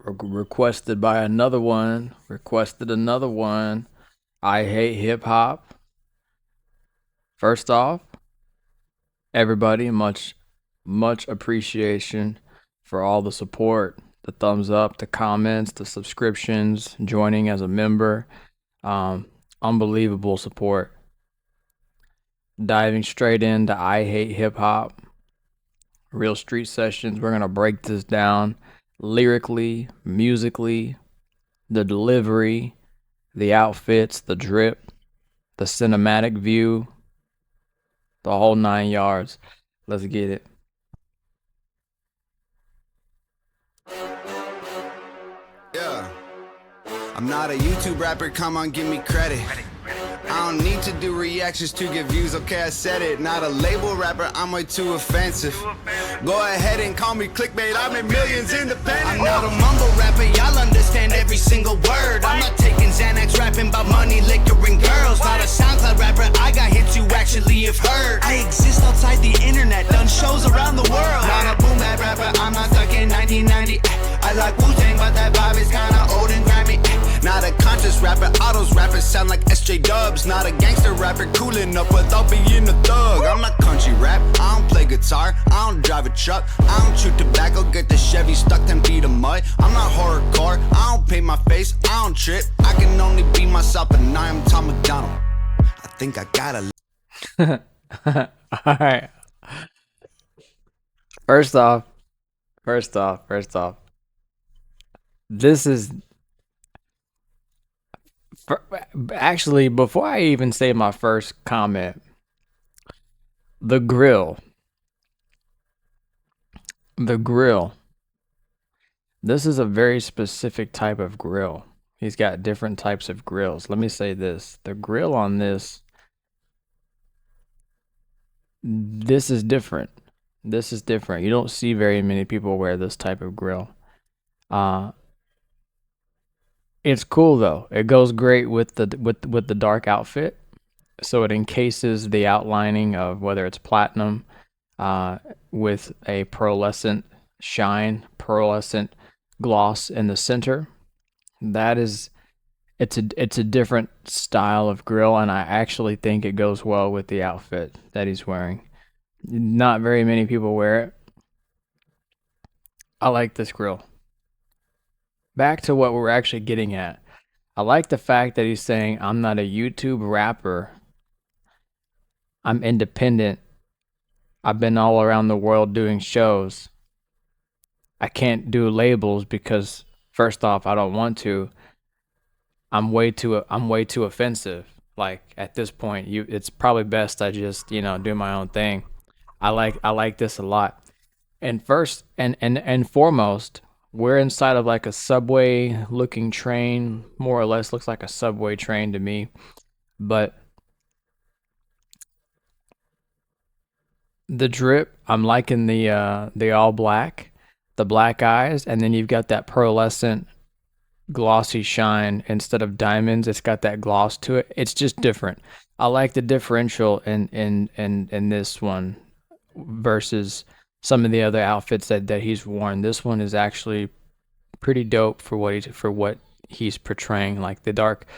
requested by another one. Requested another one. I hate hip hop. First off, everybody, much appreciation for all the support, the thumbs up, the comments, the subscriptions, joining as a member. Unbelievable support. Diving straight into I hate hip hop. Real street sessions. We're gonna break this down lyrically, musically, the delivery, the outfits, the drip, the cinematic view, the whole 9 yards. Let's get it. Yeah. I'm not a YouTube rapper, come on, give me credit. I don't need to do reactions to get views, okay, I said it. Not a label rapper, I'm way too offensive. Go ahead and call me clickbait, I made millions independent. I'm not a mumble rapper, y'all understand every single word. I'm not taking Xanax, rapping about money, liquor, and girls. Not a SoundCloud rapper, I got hits you actually have heard. I exist outside the internet, done shows around the world. Not a boom bap rapper, I'm not stuck in 1990. I like Wu-Tang, but that vibe is kinda old and grimy. Not a conscious rapper, autos rappers sound like SJ Dubs. Not a gangster rapper, cool enough without being a thug. I'm not country rap, I don't play guitar, I don't drive a truck, I don't chew tobacco, get the Chevy stuck 10 feet of mud. I'm not horrorcore, I don't paint my face, I don't trip. I can only be myself and I am Tom MacDonald. I think I gotta All right. First off, this is actually, before I even say my first comment, the grill. This is a very specific type of grill. He's got different types of grills. Let me say this. The grill on this is different. You don't see very many people wear this type of grill. It's cool though. It goes great with the dark outfit. So it encases the outlining of whether it's platinum with a pearlescent gloss in the center. It's a different style of grill, and I actually think it goes well with the outfit that he's wearing. Not very many people wear it. I like this grill. Back to what we're actually getting at. I like the fact that he's saying, I'm not a YouTube rapper. I'm independent. I've been all around the world doing shows. I can't do labels because, first off, I don't want to. I'm way too offensive. Like at this point, it's probably best I just, do my own thing. I like this a lot. And first and foremost, we're inside of like a subway looking train, more or less looks like a subway train to me. But the drip, I'm liking the all black, the black eyes, and then you've got that pearlescent glossy shine. Instead of diamonds, it's got that gloss to it. It's just different. I like the differential in this one versus some of the other outfits that he's worn. This one is actually pretty dope for what he's portraying. Like the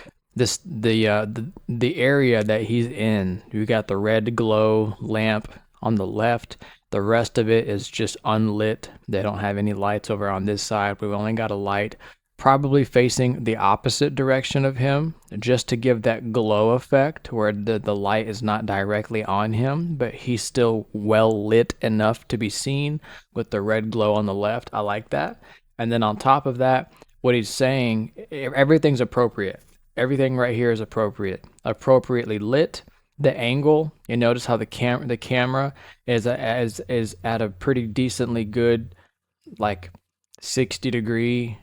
area that he's in. You got the red glow lamp on the left. The rest of it is just unlit. They don't have any lights over on this side. We've only got a light probably facing the opposite direction of him, just to give that glow effect where the light is not directly on him, but he's still well lit enough to be seen with the red glow on the left. I like that. And then on top of that, what he's saying, everything's appropriate. Everything right here is appropriately lit. The angle, you notice how the camera is at a pretty decently good, like 60-degree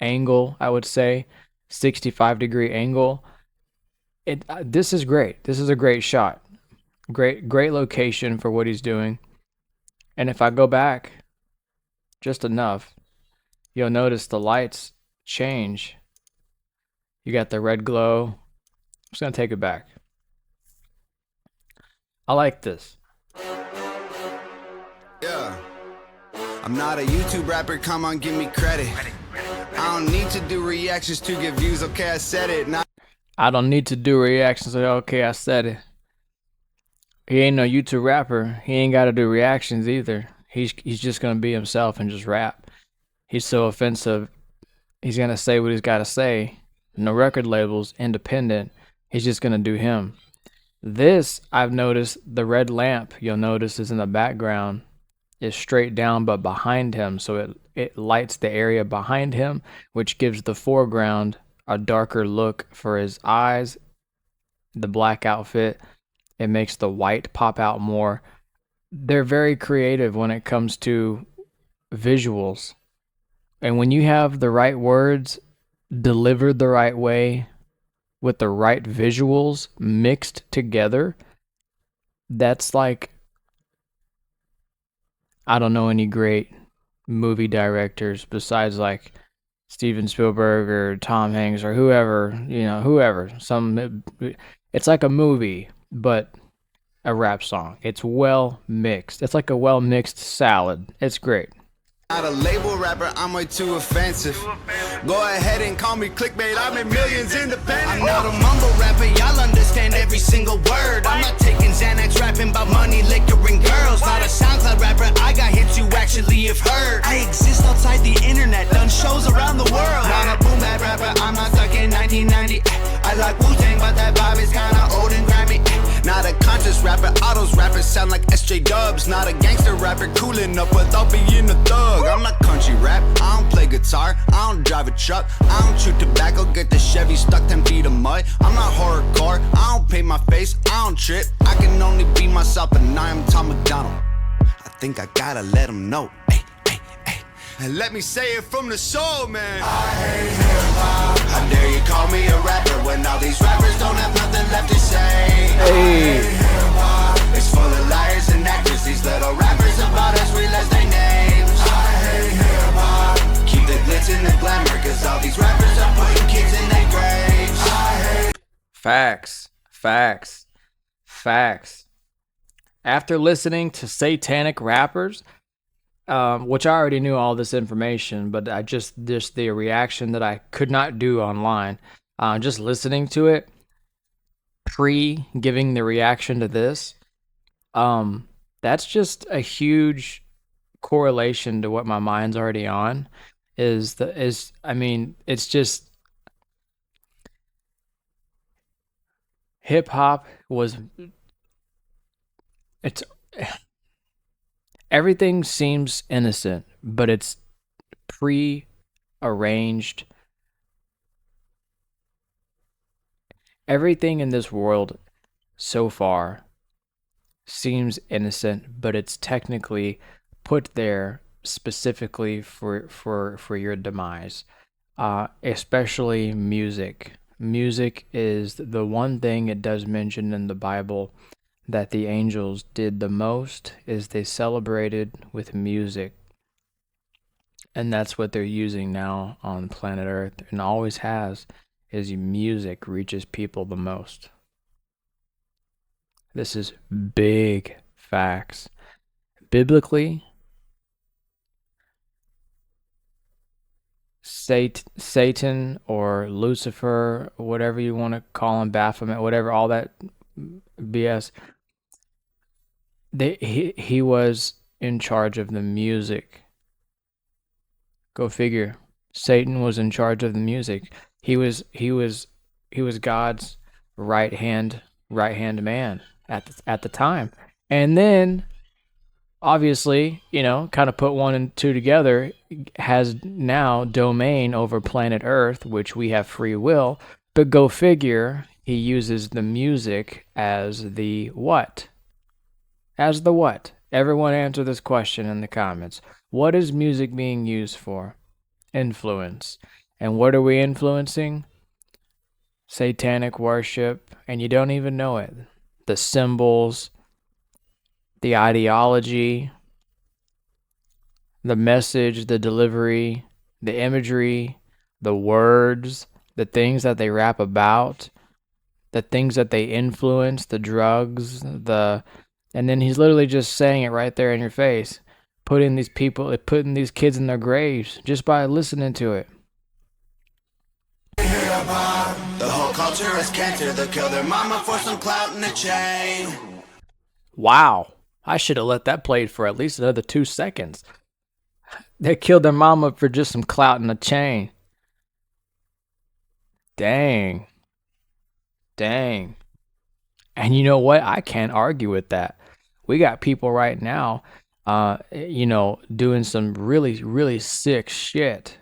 angle, I would say, 65-degree angle. This is great. This is a great shot. Great location for what he's doing. And if I go back just enough, you'll notice the lights change. You got the red glow. I'm just gonna take it back. I like this. Yeah. I'm not a YouTube rapper, come on, give me credit. I don't need to do reactions to get views, okay, I said it. I don't need to do reactions, okay, I said it. He ain't no YouTube rapper. He ain't got to do reactions either. He's just gonna be himself and just rap. He's so offensive. He's gonna say what he's got to say. No record labels, independent. He's just gonna do him. This, I've noticed, the red lamp you'll notice is in the background is straight down but behind him, so it lights the area behind him, which gives the foreground a darker look for his eyes. The black outfit, it makes the white pop out more. They're very creative when it comes to visuals. And when you have the right words delivered the right way with the right visuals mixed together, that's like, I don't know any great movie directors besides like Steven Spielberg or Tom Hanks or whoever, whoever. It's like a movie, but a rap song. It's well mixed. It's like a well mixed salad. It's great. Not a label rapper, I'm way too offensive. Go ahead and call me clickbait, I made millions independent. I'm not a mumble rapper, y'all understand every single word. I'm not taking Xanax, rapping about money, liquor, and girls. Not a SoundCloud rapper, I got hits you actually have heard. I exist outside the internet, done shows around the world. Not a boom bap rapper, I'm not stuck in 1990. I like Wu-Tang, but that vibe is kinda old and grimy. Not a conscious rapper, autos rappers sound like SJ Dubs. Not a gangster rapper, cooling up without being a thug. I'm not country rap, I don't play guitar, I don't drive a truck, I don't chew tobacco, get the Chevy stuck 10 feet of mud. I'm not horrorcore, I don't paint my face, I don't trip. I can only be myself and I am Tom MacDonald. I think I gotta let him know. Hey, hey, hey. And let me say it from the soul, man. I hate hip-hop. How dare you call me a rapper when all these rappers don't have nothing left to say. Hey. I hate hip-hop. It's full of liars and actors. These little rappers about as real as they names. I hate hip-hop. Keep the glitz and the glamour, cause all these rappers are putting kids in their graves. I hate. Facts. After listening to satanic rappers, which I already knew all this information, but I just the reaction that I could not do online, just listening to it, giving the reaction to this, that's just a huge correlation to what my mind's already on. It's just hip hop everything seems innocent, but it's pre-arranged. Everything in this world so far seems innocent, but it's technically put there specifically for your demise. Especially music. Music is the one thing it does mention in the Bible that the angels did the most is they celebrated with music. And that's what they're using now on planet Earth, and always has, is music reaches people the most. This is big facts. Biblically, Satan or Lucifer, whatever you want to call him, Baphomet, whatever, all that BS, he was in charge of the music. Go figure. Satan was in charge of the music. He was God's right hand man at the time. And then obviously, kind of put one and two together, has now domain over planet Earth, which we have free will. But go figure, he uses the music as the what? As the what? Everyone answer this question in the comments. What is music being used for? Influence. And what are we influencing? Satanic worship, and you don't even know it. The symbols, the ideology, the message, the delivery, the imagery, the words, the things that they rap about, the things that they influence, the drugs, and then he's literally just saying it right there in your face. putting these kids in their graves just by listening to it. The whole culture is cancer. They'll kill their mama for some clout in the chain. Wow. I should have let that play for at least another 2 seconds. They killed their mama for just some clout in the chain. Dang. And you know what? I can't argue with that. We got people right now, doing some really, really sick shit.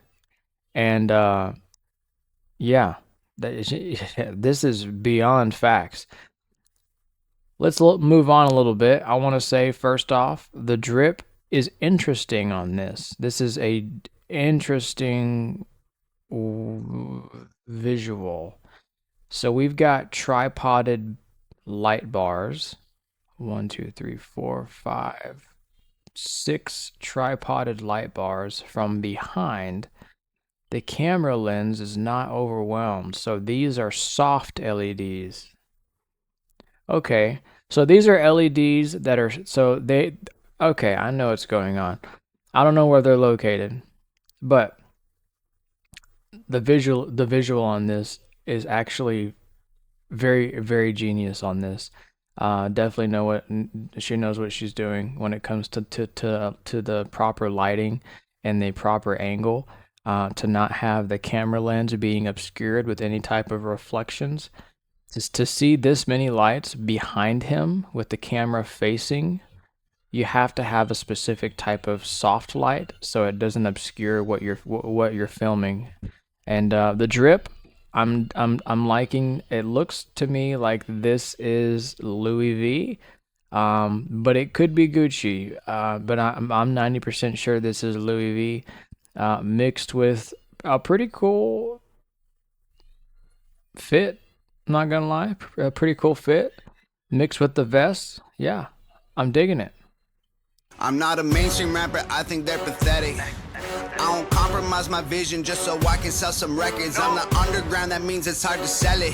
And, yeah, this is beyond facts. Let's move on a little bit. I want to say, first off, the drip is interesting on this. This is a interesting visual. So we've got tripoded light bars. 1, 2, 3, 4, 5, 6 tripoded light bars from behind. The camera lens is not overwhelmed, so these are soft LEDs. Okay, so these are LEDs that are, okay, I know what's going on. I don't know where they're located, but the visual on this is actually very, very genius on this. Definitely she knows what she's doing when it comes to the proper lighting and the proper angle, to not have the camera lens being obscured with any type of reflections. Just to see this many lights behind him with the camera facing, you have to have a specific type of soft light so it doesn't obscure what you're filming. And the drip, I'm liking. It looks to me like this is Louis V, but it could be Gucci. But I'm 90% sure this is Louis V, mixed with a pretty cool fit. I'm not gonna lie, a pretty cool fit mixed with the vest. Yeah, I'm digging it. I'm not a mainstream rapper, I think they're pathetic. I don't compromise my vision just so I can sell some records. I'm the underground, that means it's hard to sell it.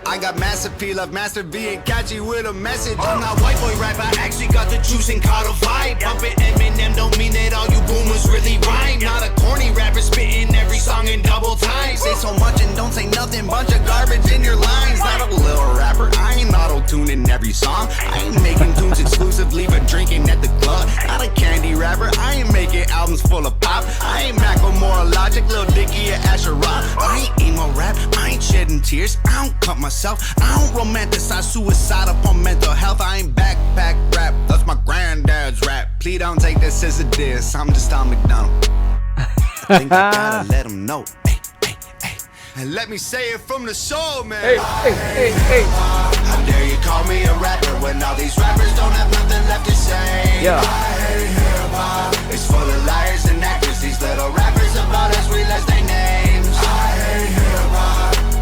I got mass appeal of Master V and catchy with a message. I'm not white boy rap, I actually got the juice and caught a vibe. Bumping Eminem don't mean that all you boomers really rhyme. Not a corny rapper spitting every song in double time. Say so much and don't say nothing, bunch of garbage in your lines. Not a little rapper, I ain't auto-tuning every song. I ain't making tunes exclusively for drinking at the club. Not a candy rapper, I ain't making albums full of pop. I ain't Macklemore, Logic, Lil Dicky, or Asher Rock. I ain't emo rap, I ain't shedding tears. I don't cut myself, I don't romanticize suicide upon mental health. I ain't backpack rap, that's my granddad's rap. Please don't take this as a diss, I'm just on MacDonald. I think I gotta let him know. And let me say it from the soul, man. Hey. How dare you call me a rapper when all these rappers don't have nothing left to say? Yeah. It's full of liars and actors. These little rappers about us, we less their names.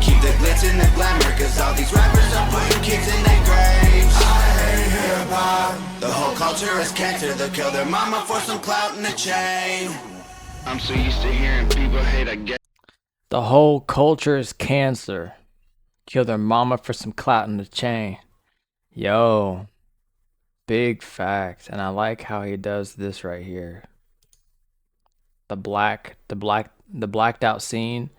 Keep the glitz and the glamour, cause all these rappers are putting kids in their graves. The whole culture is cancer. They'll kill their mama for some clout in the chain. I'm so used to hearing people hate, I get. The whole culture is cancer. Kill their mama for some clout in the chain. Yo, big fact. And I like how he does this right here. The blacked out scene.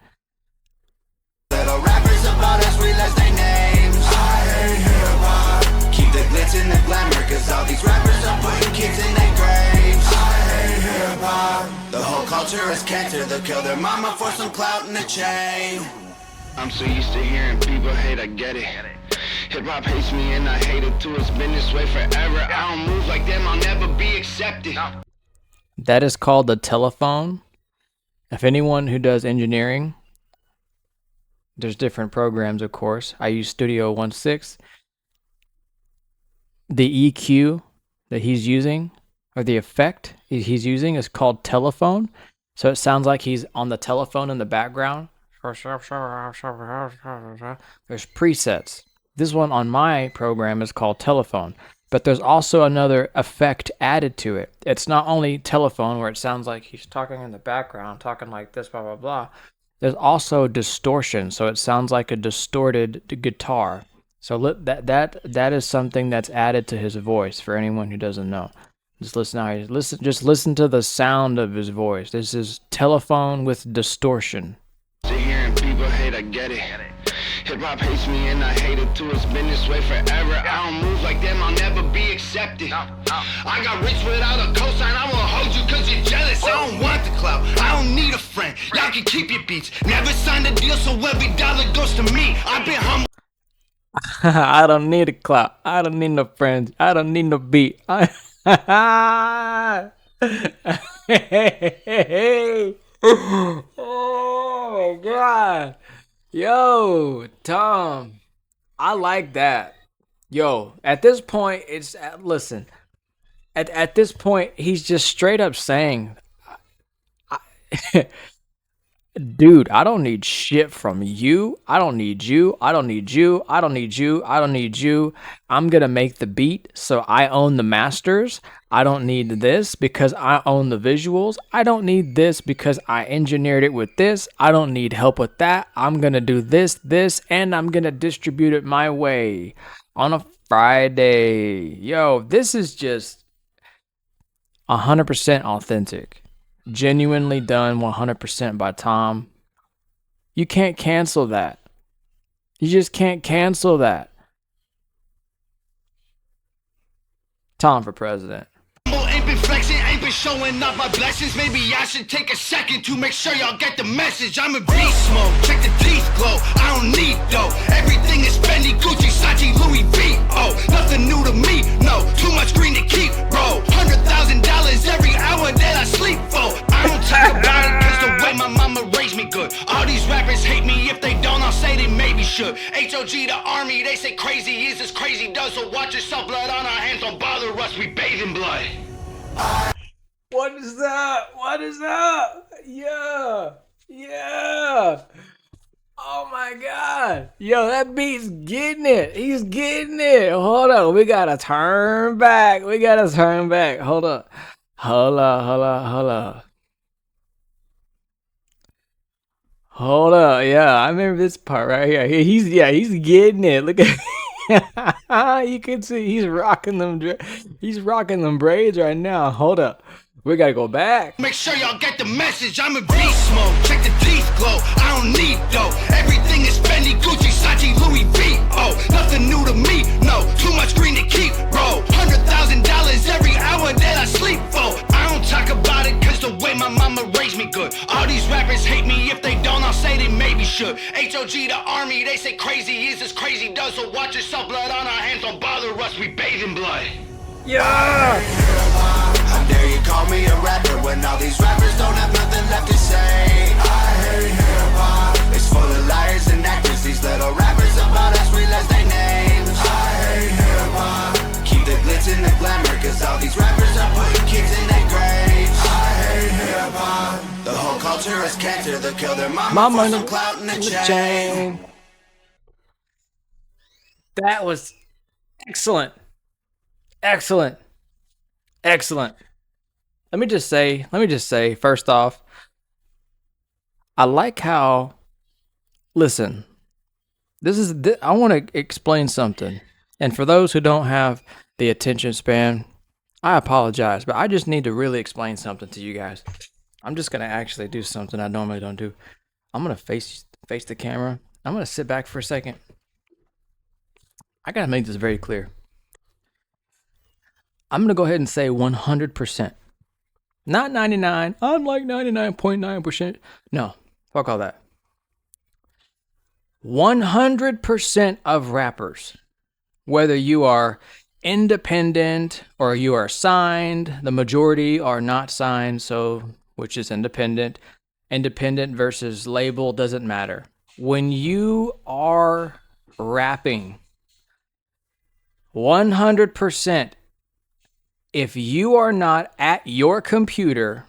Little rappers about us, we less their names. Keep the glitz and the glamour, cause all these rappers are putting kids in their graves. The whole culture is cancer. They'll kill their mama for some clout in the chain. I'm so used to hearing people hate, I get it. Hip-hop hates me and I hate it too. It's been this way forever. I don't move like them, I'll never be accepted. That is called the telephone. If anyone who does engineering, there's different programs, of course. I use Studio 1.6. The EQ that he's using, or the effect he's using, is called telephone. So it sounds like he's on the telephone in the background. There's presets. This one on my program is called telephone. But there's also another effect added to it. It's not only telephone where it sounds like he's talking in the background, talking like this, blah, blah, blah. There's also distortion, so it sounds like a distorted guitar. So that is something that's added to his voice for anyone who doesn't know. Just listen how he listen. Just listen to the sound of his voice. This is telephone with distortion. Hearing people hate, I get it. Hip hop hates me and I hate it too. It's been this way forever. I don't move like them, I'll never be accepted. I got rich without a cosign. I won't hold you cause you're jealous. I don't want the clout. I don't need a friend. Y'all can keep your beats. Never signed a deal, so every dollar goes to me. I've been humble. I don't need a clout. I don't need no friends. I don't need no beat. Oh my god. Yo, Tom. I like that. Yo, at this point, it's listen. At this point, he's just straight up saying, dude, I don't need shit from you. I don't need you. I don't need you. I don't need you. I don't need you. I'm going to make the beat, so I own the masters. I don't need this because I own the visuals. I don't need this because I engineered it with this. I don't need help with that. I'm going to do this, and I'm going to distribute it my way on a Friday. Yo, this is just 100% authentic. Genuinely done 100% by Tom. You can't cancel that. You just can't cancel that. Tom for president. Ain't been flexing, ain't been showing off my blessings. Maybe I should take a second to make sure y'all get the message. I'm a beast mode, check the teeth glow. I don't need dough. Everything is Fendi, Gucci, Sachi, Louis V. Oh, nothing new to me. No, too much green to keep, bro. $100,000 every hour that I sleep for. I don't talk about it cause the way my mama raised me good. All these rappers hate me. If they don't, I'll say they maybe should. HOG the army, they say crazy is as crazy does. So watch yourself, blood on our hands. Don't bother us, we bathe in blood. What is that? What is that? Yeah. Yeah. Oh my god. Yo, that beat's getting it. He's getting it. Hold up. We gotta turn back. We gotta turn back. Hold up. Hold up. Hold up. Hold up. Hold up. Yeah, I remember this part right here. He's getting it. Look at you can see he's rocking them braids right now. Hold up. We gotta go back. Make sure y'all get the message. I'm a beast mode. Check the teeth glow. I don't need dough. Everything is Fendi, Gucci, Sachi, Louis V. Oh, nothing new to me. No, too much green to keep, bro. $100,000 every hour that I sleep for. I don't talk about it cause the way my mama raised me good. All these rappers hate me. If they don't, I'll say they maybe should. HOG the army, they say crazy is as crazy does. So watch yourself, blood on our hands. Don't bother us, we bathe in blood. Yeah. How dare you call me a rapper when all these rappers don't have nothing left to say? I hate hip-hop. It's full of liars and actors. These little rappers about us, we list their names. I hate hip-hop. Keep the glitz and the glamour, cause all these rappers are putting kids in their graves. I hate hip-hop. The whole culture is cancer. They'll kill their mama for some clout in the chain. That was excellent. Excellent. Excellent. Let me just say, first off, I like how, listen, I want to explain something. And for those who don't have the attention span, I apologize, but I just need to really explain something to you guys. I'm just going to actually do something I normally don't do. I'm going to face the camera. I'm going to sit back for a second. I got to make this very clear. I'm going to go ahead and say 100%. Not 99. I'm like 99.9%. No, fuck all that. 100% of rappers, whether you are independent or you are signed, the majority are not signed, so which is independent. Independent versus label doesn't matter. When you are rapping, 100%, if you are not at your computer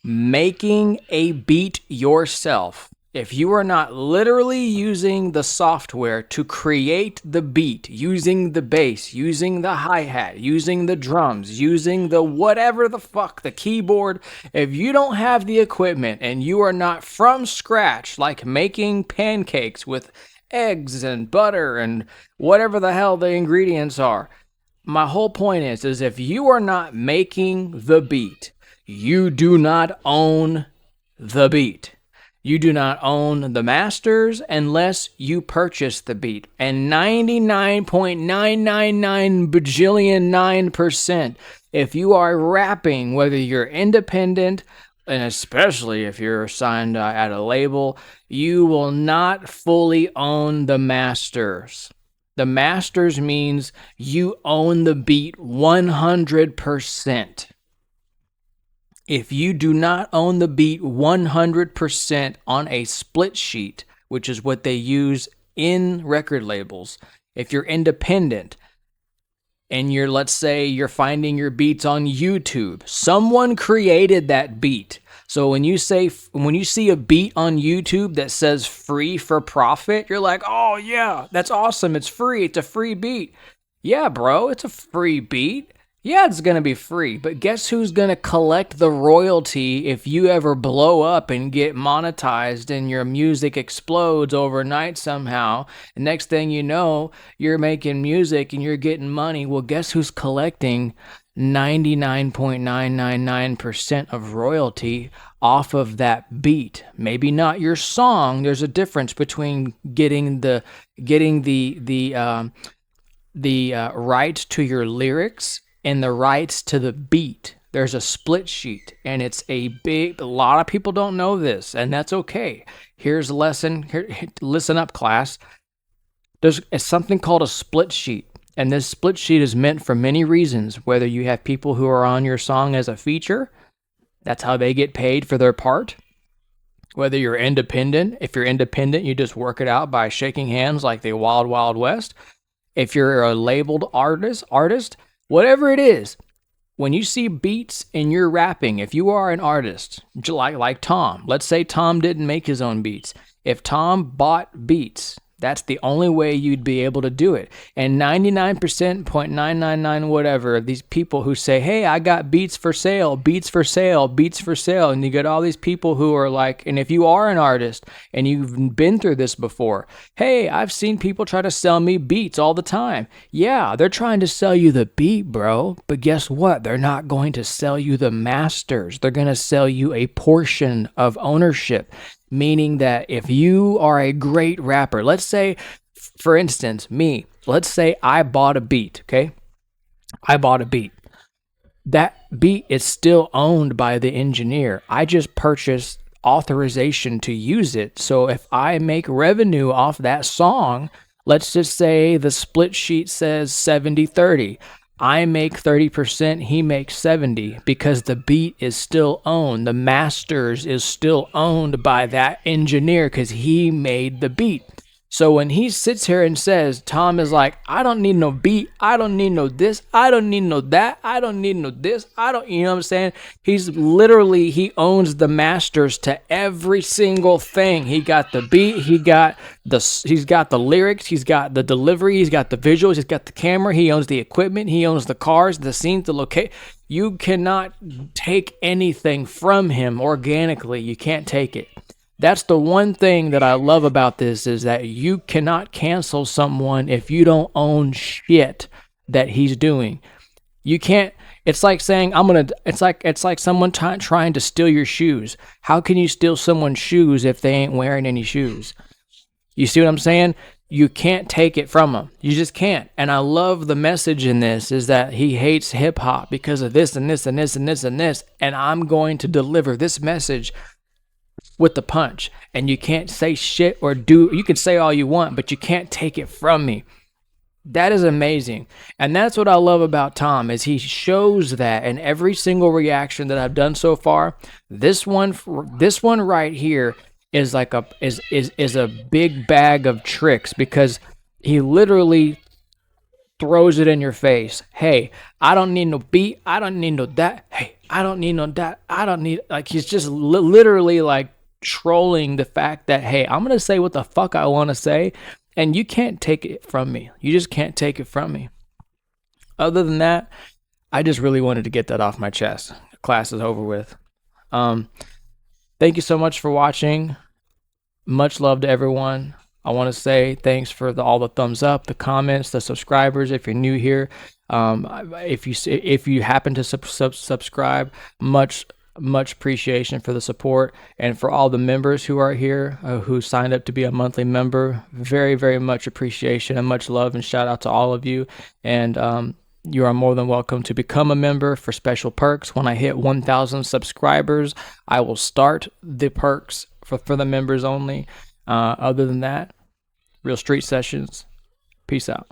making a beat yourself, if you are not literally using the software to create the beat, using the bass, using the hi-hat, using the drums, using the whatever the fuck, the keyboard, if you don't have the equipment and you are not from scratch, like making pancakes with eggs and butter and whatever the hell the ingredients are, my whole point is if you are not making the beat, you do not own the beat. You do not own the masters unless you purchase the beat. And 99.999 bajillion 9%, if you are rapping, whether you're independent, and especially if you're signed at a label, you will not fully own the masters. The masters means you own the beat 100%. If you do not own the beat 100% on a split sheet, which is what they use in record labels, if you're independent and let's say you're finding your beats on YouTube, someone created that beat. So when you see a beat on YouTube that says free for profit, you're like, oh yeah, that's awesome. It's free. It's a free beat. Yeah, bro, it's a free beat. Yeah, it's going to be free, but guess who's going to collect the royalty if you ever blow up and get monetized and your music explodes overnight somehow? And next thing you know, you're making music and you're getting money. Well, guess who's collecting 99.999% of royalty off of that beat? Maybe not your song. There's a difference between getting the rights to your lyrics and the rights to the beat. There's a split sheet, and it's a lot of people don't know this, and that's okay. Here's a lesson. Listen up, class. There's something called a split sheet, and this split sheet is meant for many reasons. Whether you have people who are on your song as a feature, that's how they get paid for their part. Whether you're independent, if you're independent, you just work it out by shaking hands like the Wild Wild West. If you're a labeled artist, whatever it is, when you see beats and you're rapping, if you are an artist, like Tom, let's say Tom didn't make his own beats. If Tom bought beats, that's the only way you'd be able to do it. And 99.999 whatever of these people who say, hey, I got beats for sale, beats for sale, beats for sale. And you get all these people who are like, and if you are an artist and you've been through this before, hey, I've seen people try to sell me beats all the time. Yeah, they're trying to sell you the beat, bro. But guess what? They're not going to sell you the masters. They're going to sell you a portion of ownership. Meaning that if you are a great rapper, let's say, for instance, let's say I bought a beat, okay? I bought a beat. That beat is still owned by the engineer. I just purchased authorization to use it. So if I make revenue off that song, let's just say the split sheet says 70-30. I make 30%, he makes 70% because the beat is still owned. The masters is still owned by that engineer because he made the beat. So when he sits here and says, Tom is like, I don't need no beat, I don't need no this, I don't need no that, I don't need no this, you know what I'm saying? He owns the masters to every single thing. He got the beat, he's got the lyrics, he's got the delivery, he's got the visuals, he's got the camera, he owns the equipment, he owns the cars, the scenes, the location. You cannot take anything from him organically. You can't take it. That's the one thing that I love about this is that you cannot cancel someone if you don't own shit that he's doing. You can't. It's like saying It's like someone trying to steal your shoes. How can you steal someone's shoes if they ain't wearing any shoes? You see what I'm saying? You can't take it from them. You just can't. And I love the message in this is that he hates hip hop because of this and this and this and this and this. And I'm going to deliver this message with the punch, and you can't say shit or you can say all you want, but you can't take it from me. That is amazing. And that's what I love about Tom is he shows that in every single reaction that I've done so far. This one right here is like is a big bag of tricks because he literally throws it in your face. Hey, I don't need no beat, I don't need no that. Hey, I don't need no that. I don't need, like, he's just literally like trolling the fact that, hey, I'm going to say what the fuck I want to say, and you can't take it from me. You just can't take it from me. Other than that, I just really wanted to get that off my chest. Class is over with. Thank you so much for watching. Much love to everyone. I want to say thanks for all the thumbs up, the comments, the subscribers. If you're new here, if you happen to subscribe, much appreciation for the support, and for all the members who are here who signed up to be a monthly member. Very much appreciation and much love and shout out to all of you. And you are more than welcome to become a member for special perks. When I hit 1,000 subscribers, I will start the perks for the members only. Other than that, real street sessions. Peace out.